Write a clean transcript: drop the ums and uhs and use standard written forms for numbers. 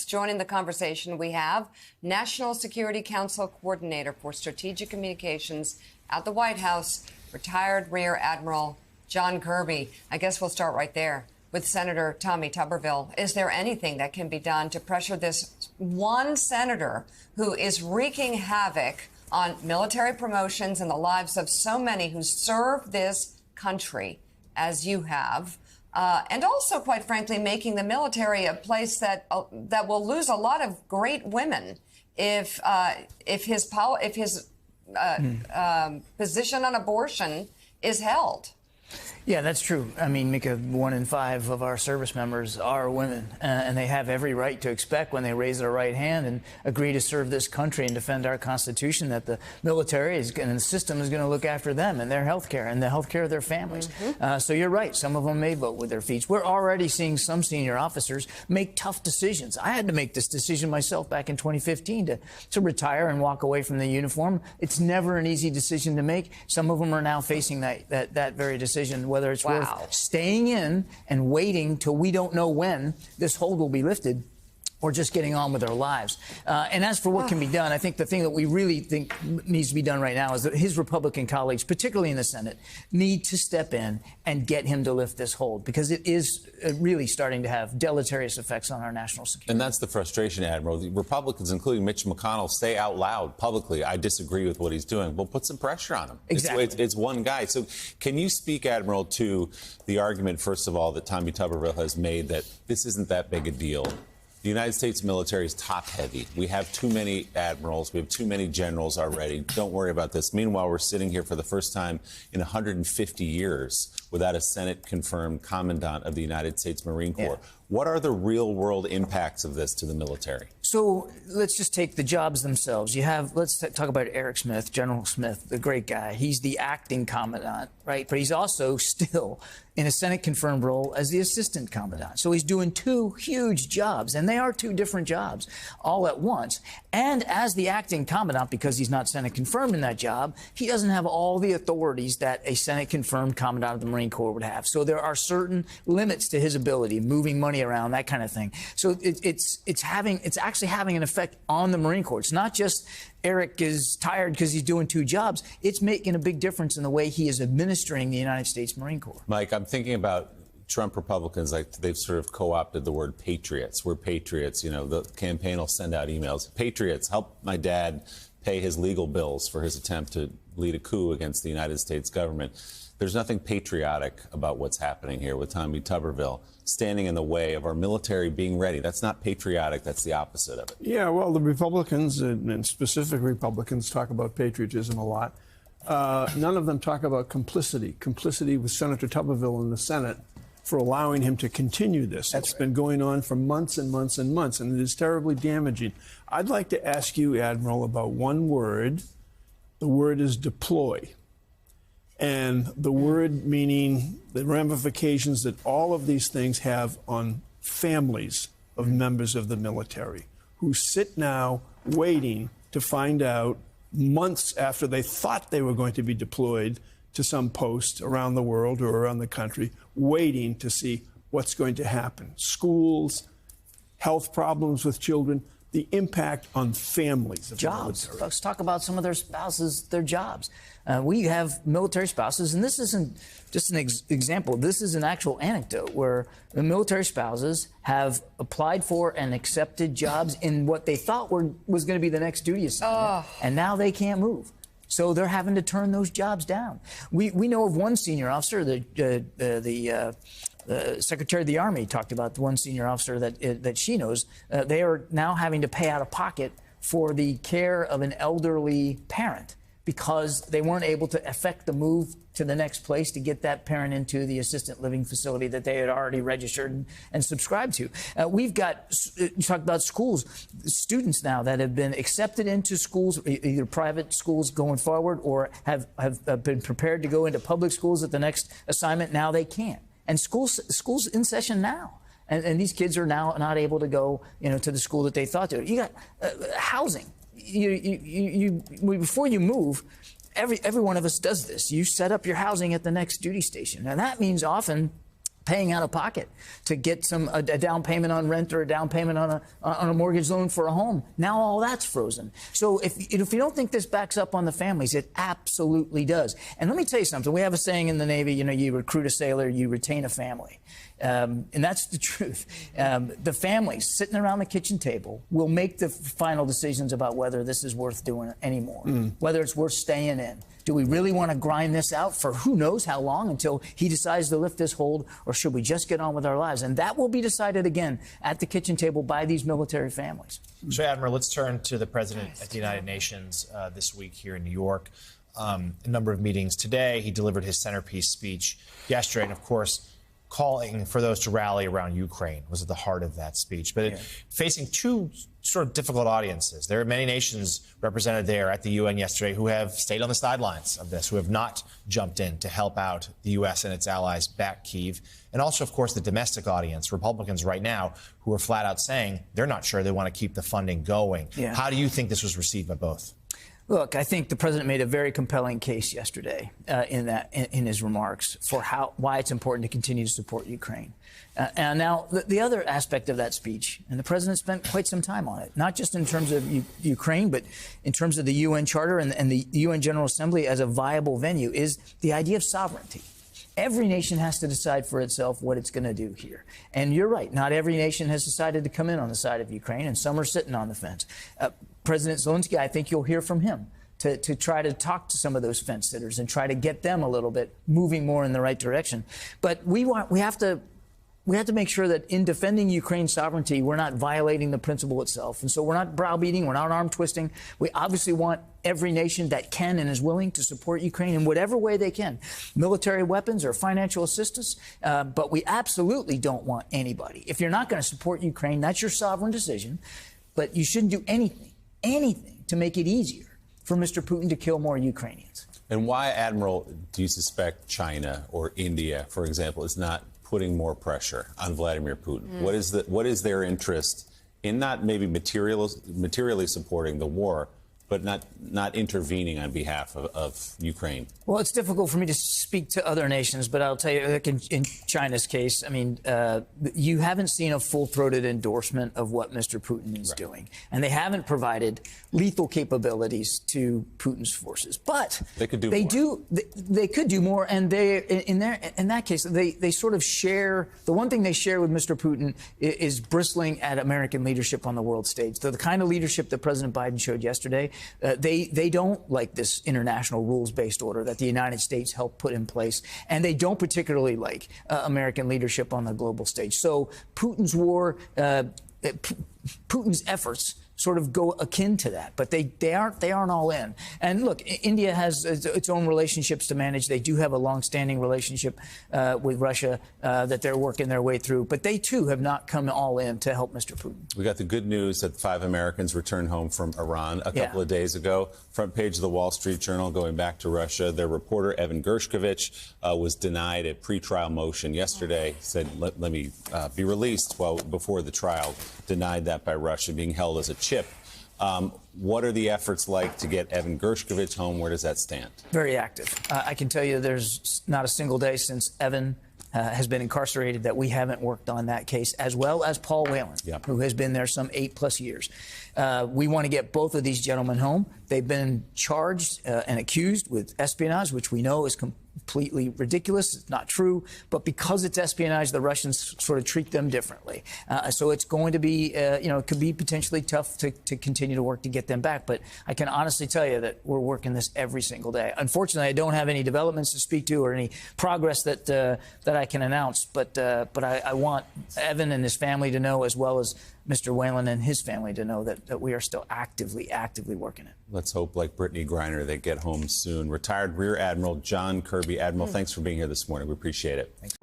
Joining the conversation, we have National Security Council Coordinator for Strategic Communications at the White House, retired Rear Admiral John Kirby. I guess we'll start right there with Senator Tommy Tuberville. Is there anything that can be done to pressure this one senator who is wreaking havoc on military promotions and the lives of so many who serve this country, as you have? And also, quite frankly, making the military a place that will lose a lot of great women if his position on abortion is held. Yeah, that's true. I mean, Mika, 1 in 5 of our service members are women, and they have every right to expect when they raise their right hand and agree to serve this country and defend our Constitution that the military and the system is going to look after them and their health care and the health care of their families. So you're right. Some of them may vote with their feet. We're already seeing some senior officers make tough decisions. I had to make this decision myself back in 2015 to retire and walk away from the uniform. It's never an easy decision to make. Some of them are now facing that very decision, whether it's worth staying in and waiting till we don't know when this hold will be lifted, or just getting on with their lives. And as for what can be done, I think the thing that we really think needs to be done right now is that his Republican colleagues, particularly in the Senate, need to step in and get him to lift this hold, because it is really starting to have deleterious effects on our national security. And that's the frustration, Admiral. The Republicans, including Mitch McConnell, say out loud publicly, I disagree with what he's doing. Well, put some pressure on him. Exactly. It's one guy. So can you speak, Admiral, to the argument, first of all, that Tommy Tuberville has made that this isn't that big a deal? The United States military is top-heavy. We have too many admirals. We have too many generals already. Don't worry about this. Meanwhile, we're sitting here for the first time in 150 years without a Senate-confirmed commandant of the United States Marine Corps. Yeah. What are the real-world impacts of this to the military? So let's just take the jobs themselves. Let's talk about Eric Smith, General Smith, the great guy. He's the acting commandant, right? But he's also still in a Senate-confirmed role as the assistant commandant. So he's doing 2 huge jobs, and they are 2 different jobs all at once. And as the acting commandant, because he's not Senate-confirmed in that job, he doesn't have all the authorities that a Senate-confirmed commandant of the Marine Corps would have. So there are certain limits to his ability, moving money around, that kind of thing. So it's actually having an effect on the Marine Corps. It's not just Eric is tired because he's doing 2 jobs. It's making a big difference in the way he is administering the United States Marine Corps. Mike, I'm thinking about Trump Republicans, like they've sort of co-opted the word patriots. We're patriots. You know, the campaign will send out emails. Patriots, help my dad pay his legal bills for his attempt to lead a coup against the United States government. There's nothing patriotic about what's happening here with Tommy Tuberville standing in the way of our military being ready. That's not patriotic. That's the opposite of it. Yeah, well, the Republicans, and specific Republicans, talk about patriotism a lot. None of them talk about complicity with Senator Tuberville in the Senate for allowing him to continue this. It's been going on for months and months and months, and it is terribly damaging. I'd like to ask you, Admiral, about one word. The word is deploy. And the word meaning the ramifications that all of these things have on families of members of the military who sit now waiting to find out months after they thought they were going to be deployed to some post around the world or around the country, waiting to see what's going to happen. Schools, health problems with children, the impact on families of jobs. Military. Let's talk about some of their spouses, their jobs. We have military spouses, and this isn't just an example. This is an actual anecdote where the military spouses have applied for and accepted jobs in what they thought was going to be the next duty assignment, and now they can't move. So they're having to turn those jobs down. We know of one senior officer, the Secretary of the Army talked about the one senior officer that she knows. They are now having to pay out of pocket for the care of an elderly parent because they weren't able to effect the move to the next place to get that parent into the assisted living facility that they had already registered and subscribed to. We've got, you talk about schools, students now that have been accepted into schools, either private schools going forward or have been prepared to go into public schools at the next assignment. Now they can't. And schools in session now. And these kids are now not able to go, to the school that they thought to. You got housing. Before you move, every one of us does this. You set up your housing at the next duty station. And that means often paying out of pocket to get a down payment on rent or a down payment on a mortgage loan for a home. Now all that's frozen. So if you don't think this backs up on the families, it absolutely does. And let me tell you something. We have a saying in the Navy, you recruit a sailor, you retain a family. And that's the truth. The families sitting around the kitchen table will make the final decisions about whether this is worth doing anymore, whether it's worth staying in. Do we really want to grind this out for who knows how long until he decides to lift this hold, or should we just get on with our lives? And that will be decided again at the kitchen table by these military families. So, Admiral, let's turn to the president at the United Nations this week here in New York. A number of meetings today. He delivered his centerpiece speech yesterday, and of course, calling for those to rally around Ukraine was at the heart of that speech. But facing two sort of difficult audiences. There are many nations represented there at the UN yesterday who have stayed on the sidelines of this, who have not jumped in to help out the U.S. and its allies back Kyiv. And also, of course, the domestic audience, Republicans right now, who are flat out saying they're not sure they want to keep the funding going. Yeah. How do you think this was received by both? Look, I think the president made a very compelling case yesterday in his remarks for why it's important to continue to support Ukraine. And now the other aspect of that speech, and the president spent quite some time on it, not just in terms of Ukraine, but in terms of the UN Charter and the UN General Assembly as a viable venue, is the idea of sovereignty. Every nation has to decide for itself what it's going to do here. And you're right, not every nation has decided to come in on the side of Ukraine, and some are sitting on the fence. President Zelensky, I think you'll hear from him to try to talk to some of those fence sitters and try to get them a little bit moving more in the right direction. But we have to make sure that in defending Ukraine's sovereignty, we're not violating the principle itself. And so we're not browbeating, we're not arm twisting. We obviously want every nation that can and is willing to support Ukraine in whatever way they can, military weapons or financial assistance. But we absolutely don't want anybody. If you're not going to support Ukraine, that's your sovereign decision. But you shouldn't do anything to make it easier for Mr. Putin to kill more Ukrainians. And why, Admiral, do you suspect China or India, for example, is not putting more pressure on Vladimir Putin? What is their interest in not maybe materially supporting the war, but not intervening on behalf of Ukraine? Well, it's difficult for me to speak to other nations, but I'll tell you, like in China's case, I mean, you haven't seen a full-throated endorsement of what Mr. Putin is doing, and they haven't provided lethal capabilities to Putin's forces. But they could do more. They could do more, and in that case, they sort of share. The one thing they share with Mr. Putin is bristling at American leadership on the world stage. So the kind of leadership that President Biden showed yesterday. They don't like this international rules-based order that the United States helped put in place, and they don't particularly like American leadership on the global stage. So Putin's war, Putin's efforts sort of go akin to that, but they aren't all in. And look, India has its own relationships to manage. They do have a long-standing relationship with Russia that they're working their way through, but they too have not come all in to help Mr. Putin. We got the good news that 5 Americans returned home from Iran a couple of days ago. Front page of the Wall Street Journal, going back to Russia. Their reporter Evan Gershkovich was denied a pretrial motion yesterday. Said let me be released before the trial. Denied that by Russia, being held as a chip. What are the efforts like to get Evan Gershkovich home? Where does that stand? Very active. I can tell you there's not a single day since Evan has been incarcerated that we haven't worked on that case, as well as Paul Whelan, who has been there some 8+ years. We want to get both of these gentlemen home. They've been charged and accused with espionage, which we know is completely ridiculous. It's not true. But because it's espionage, the Russians sort of treat them differently. So it's going to be, it could be potentially tough to continue to work to get them back. But I can honestly tell you that we're working this every single day. Unfortunately, I don't have any developments to speak to or any progress that I can announce. But I want Evan and his family to know, as well as Mr. Whelan and his family to know that we are still actively working it. Let's hope, like Brittany Griner, they get home soon. Retired Rear Admiral John Kirby. Admiral, thanks for being here this morning. We appreciate it. Thank you.